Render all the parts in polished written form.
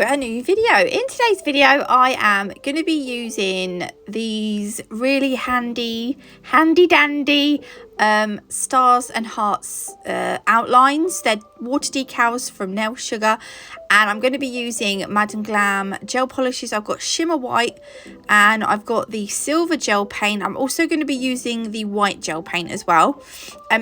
a new video. In today's video I am going to be using these really handy dandy stars and hearts outlines. They're water decals from Nail Sugar, and I'm going to be using Madam Glam gel polishes. I've got shimmer white and I've got the silver gel paint. I'm also going to be using the white gel paint as well.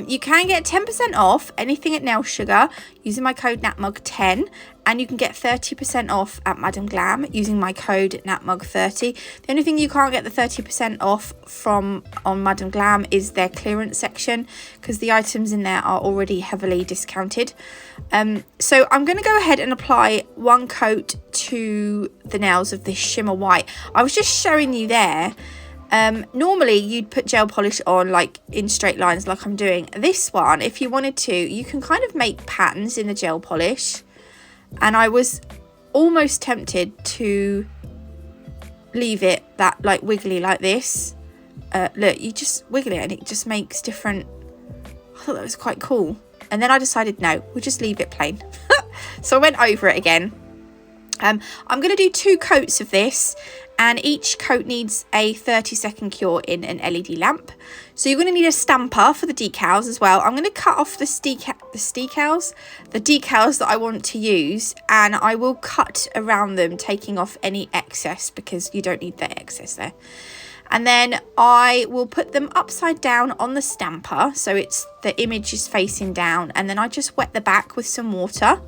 You can get 10% off anything at Nail Sugar using my code NatMug10, and you can get 30% off at Madam Glam using my code NatMug30. The only thing you can't get the 30% off from on Madam Glam is their clearance section, because the items in there are already heavily discounted. So I'm going to go ahead and apply one coat to the nails of this shimmer white. I was just showing you there. Normally you'd put gel polish on like in straight lines like I'm doing. This one, if you wanted to, you can kind of make patterns in the gel polish. And I was almost tempted to leave it that like wiggly like this. Look, you just wiggle it and it just makes different. I thought that was quite cool. And then I decided, no, we'll just leave it plain. So I went over it again. I'm going to do 2 coats of this, and each coat needs a 30-second cure in an LED lamp. So you're going to need a stamper for the decals as well. I'm going to cut off the decals that I want to use, and I will cut around them, taking off any excess because you don't need the excess there. And then I will put them upside down on the stamper, so it's the image is facing down, and then I just wet the back with some water.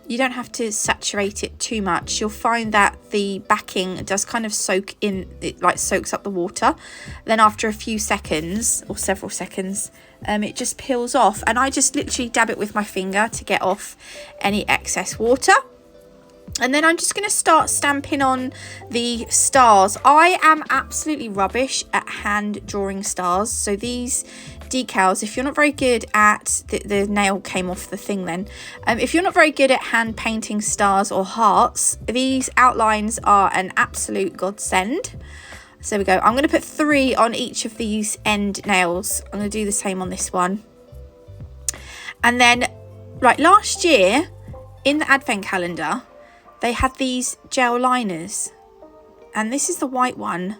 You don't have to saturate it too much. You'll find that the backing does kind of soak in, it like soaks up the water. Then after a few seconds or several seconds, it just peels off, and I just literally dab it with my finger to get off any excess water. And then I'm just going to start stamping on the stars. I am absolutely rubbish at hand drawing stars. So these decals, if you're not very good at, the nail came off the thing then. If you're not very good at hand painting stars or hearts, these outlines are an absolute godsend. So there we go. I'm going to put 3 on each of these end nails. I'm going to do the same on this one. And then, right, last year in the advent calendar, they had these gel liners, and this is the white one,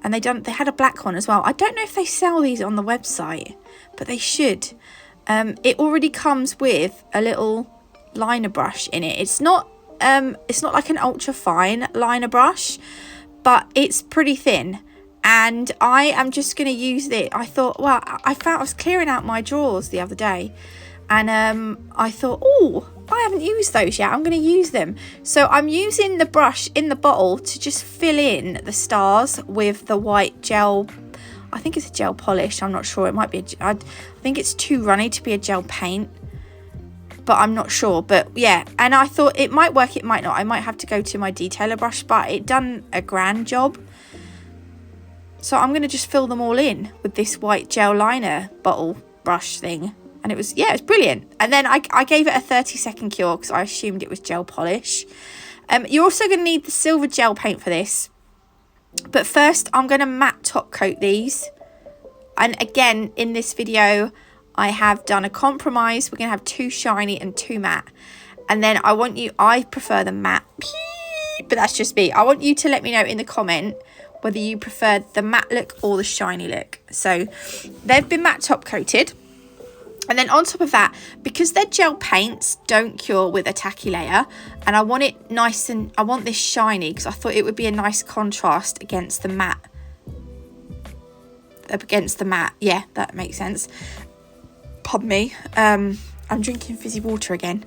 and they had a black one as well. I don't know if they sell these on the website, but they should. It already comes with a little liner brush in it. It's not like an ultra fine liner brush, but it's pretty thin, and I am just going to use it. I thought, well, I was clearing out my drawers the other day, and I thought, oh, I haven't used those yet. I'm going to use them. So I'm using the brush in the bottle to just fill in the stars with the white gel. I think it's a gel polish. I'm not sure. It might be. I think it's too runny to be a gel paint, but I'm not sure. But yeah, and I thought it might work. It might not. I might have to go to my detailer brush, but it done a grand job. So I'm going to just fill them all in with this white gel liner bottle brush thing. And it was brilliant. And then I gave it a 30-second cure because I assumed it was gel polish. You're also going to need the silver gel paint for this. But first, I'm going to matte top coat these. And again, in this video, I have done a compromise. We're going to have 2 shiny and 2 matte. And then I prefer the matte. But that's just me. I want you to let me know in the comment whether you prefer the matte look or the shiny look. So they've been matte top coated. And then on top of that, because their gel paints don't cure with a tacky layer, and I want it nice and I want this shiny because I thought it would be a nice contrast against the matte. Yeah, that makes sense. Pardon me. I'm drinking fizzy water again,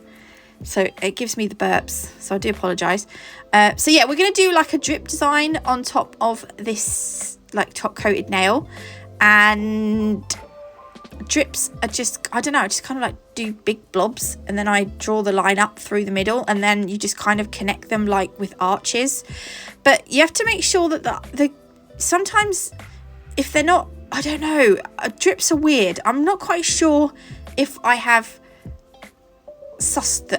so it gives me the burps, so I do apologise. So yeah, we're going to do like a drip design on top of this like top coated nail, and drips are just, I don't know, I just kind of like do big blobs, and then I draw the line up through the middle, and then you just kind of connect them like with arches. But you have to make sure that the sometimes if they're not, I don't know, drips are weird. I'm not quite sure if I have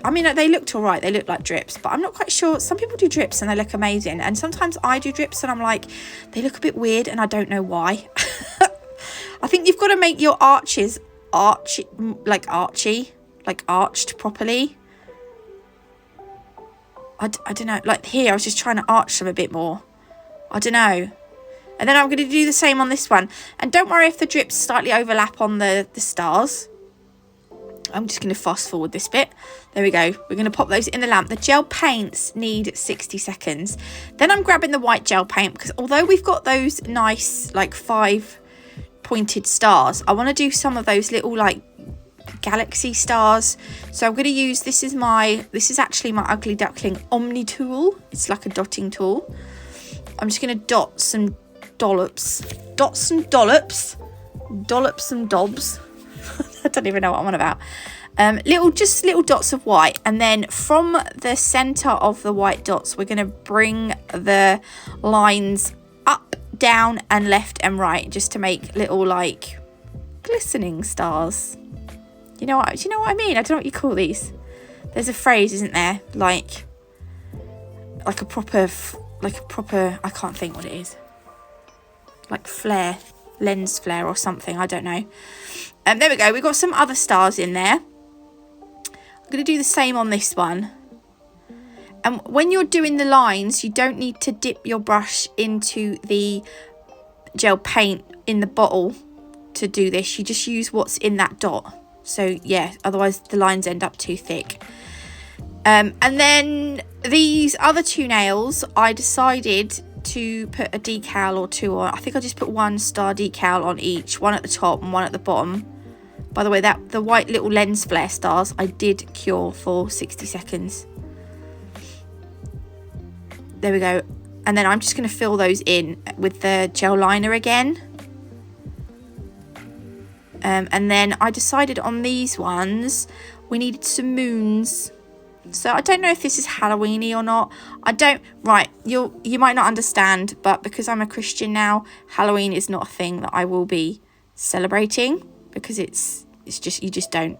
I mean, they looked all right, they look like drips, but I'm not quite sure. Some people do drips and they look amazing, and sometimes I do drips and I'm like, they look a bit weird and I don't know why. I think you've got to make your arches arched properly. I don't know. Like here, I was just trying to arch them a bit more. I don't know. And then I'm going to do the same on this one. And don't worry if the drips slightly overlap on the stars. I'm just going to fast forward this bit. There we go. We're going to pop those in the lamp. The gel paints need 60 seconds. Then I'm grabbing the white gel paint because although we've got those nice like 5 pointed stars, I want to do some of those little like galaxy stars. So I'm going to use, this is actually my Ugly Duckling Omni tool. It's like a dotting tool. I'm just going to dot some dollops. Dollop some dobs. I don't even know what I'm on about. Just little dots of white, and then from the center of the white dots we're going to bring the lines up, down and left and right, just to make little like glistening stars. Do you know what I mean? I don't know what you call these. There's a phrase, isn't there? Like a proper, I can't think what it is. Like flare, lens flare or something, I don't know. There we go, we've got some other stars in there. I'm going to do the same on this one. And when you're doing the lines, you don't need to dip your brush into the gel paint in the bottle to do this. You just use what's in that dot. So yeah, otherwise the lines end up too thick. And then these other 2 nails, I decided to put a decal or 2 on. I think I just put 1 star decal on each, 1 at the top and 1 at the bottom. By the way, the white little lens flare stars I did cure for 60 seconds. There we go. And then I'm just going to fill those in with the gel liner again. And then I decided on these ones we needed some moons. So I don't know if this is Halloweeny or not. Right, you might not understand, but because I'm a Christian now, Halloween is not a thing that I will be celebrating, because it's just, you just don't.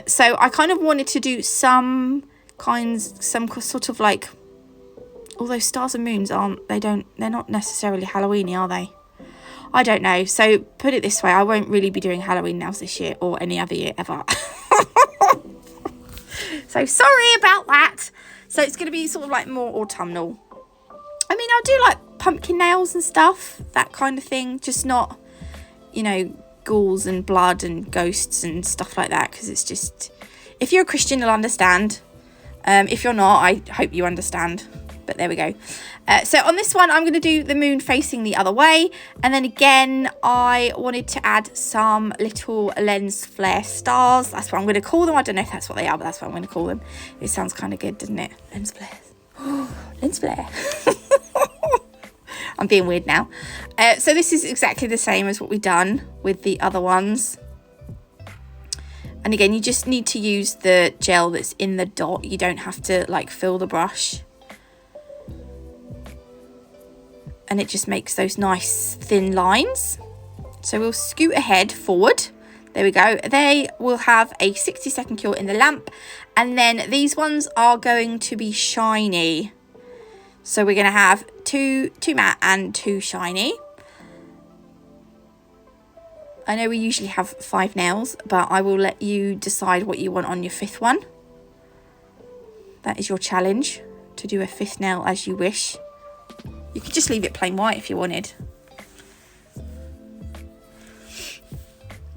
So I kind of wanted to do some sort of like, although stars and moons they're not necessarily Halloweeny, are they? I don't know. So put it this way, I won't really be doing Halloween nails this year or any other year ever. So sorry about that. So it's going to be sort of like more autumnal. I mean, I'll do like pumpkin nails and stuff, that kind of thing. Just not, ghouls and blood and ghosts and stuff like that. Because it's just, if you're a Christian, you'll understand. If you're not, I hope you understand. But there we go. So on this one, I'm going to do the moon facing the other way. And then again, I wanted to add some little lens flare stars. That's what I'm going to call them. I don't know if that's what they are, but that's what I'm going to call them. It sounds kind of good, doesn't it? Lens flares. Lens flare. I'm being weird now. So this is exactly the same as what we've done with the other ones. And again, you just need to use the gel that's in the dot. You don't have to like fill the brush. And it just makes those nice thin lines. So we'll scoot ahead forward. There we go. They will have a 60-second cure in the lamp. And then these ones are going to be shiny. So we're going to have two matte and 2 shiny. I know we usually have 5 nails, but I will let you decide what you want on your 5th one. That is your challenge, to do a 5th nail as you wish. You could just leave it plain white if you wanted.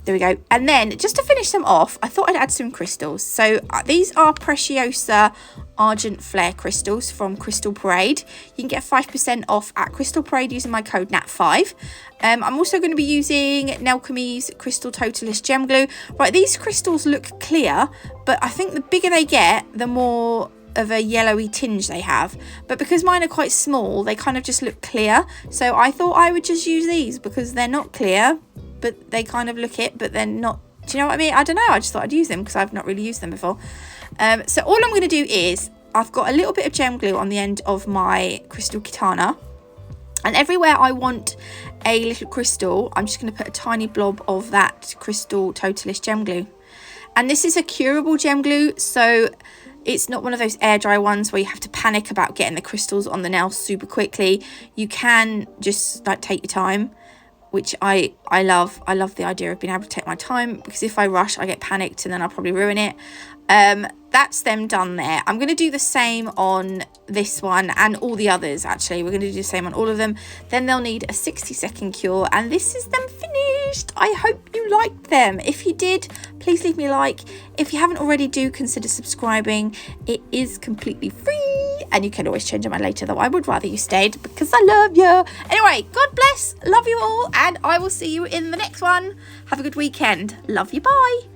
There we go. And then just to finish them off, I thought I'd add some crystals. So these are Preciosa Argent Flare crystals from Crystal Parade. You can get 5% off at Crystal Parade using my code NAT5. I'm also going to be using Nelchemy's Crystal Totalist Gem Glue. Right, these crystals look clear, but I think the bigger they get, the more of a yellowy tinge they have. But because mine are quite small, they kind of just look clear. So I thought I would just use these because they're not clear, but they kind of look it, but they're not. Do you know what I mean? I don't know. I just thought I'd use them because I've not really used them before. So all I'm going to do is, I've got a little bit of gem glue on the end of my crystal katana. And everywhere I want a little crystal, I'm just going to put a tiny blob of that Crystal Totalist Gem Glue. And this is a curable gem glue, so it's not one of those air dry ones where you have to panic about getting the crystals on the nail super quickly. You can just like take your time which I love. I love the idea of being able to take my time, because if I rush, I get panicked and then I'll probably ruin it. That's them done there. I'm going to do the same on this one and all the others. Actually, we're going to do the same on all of them. Then they'll need a 60-second cure, and this is them finished. I hope you liked them. If you did, please leave me a like. If you haven't already, do consider subscribing. It is completely free, and you can always change your mind later, though I would rather you stayed because I love you. Anyway, God bless, love you all, and I will see you in the next one. Have a good weekend. Love you, bye.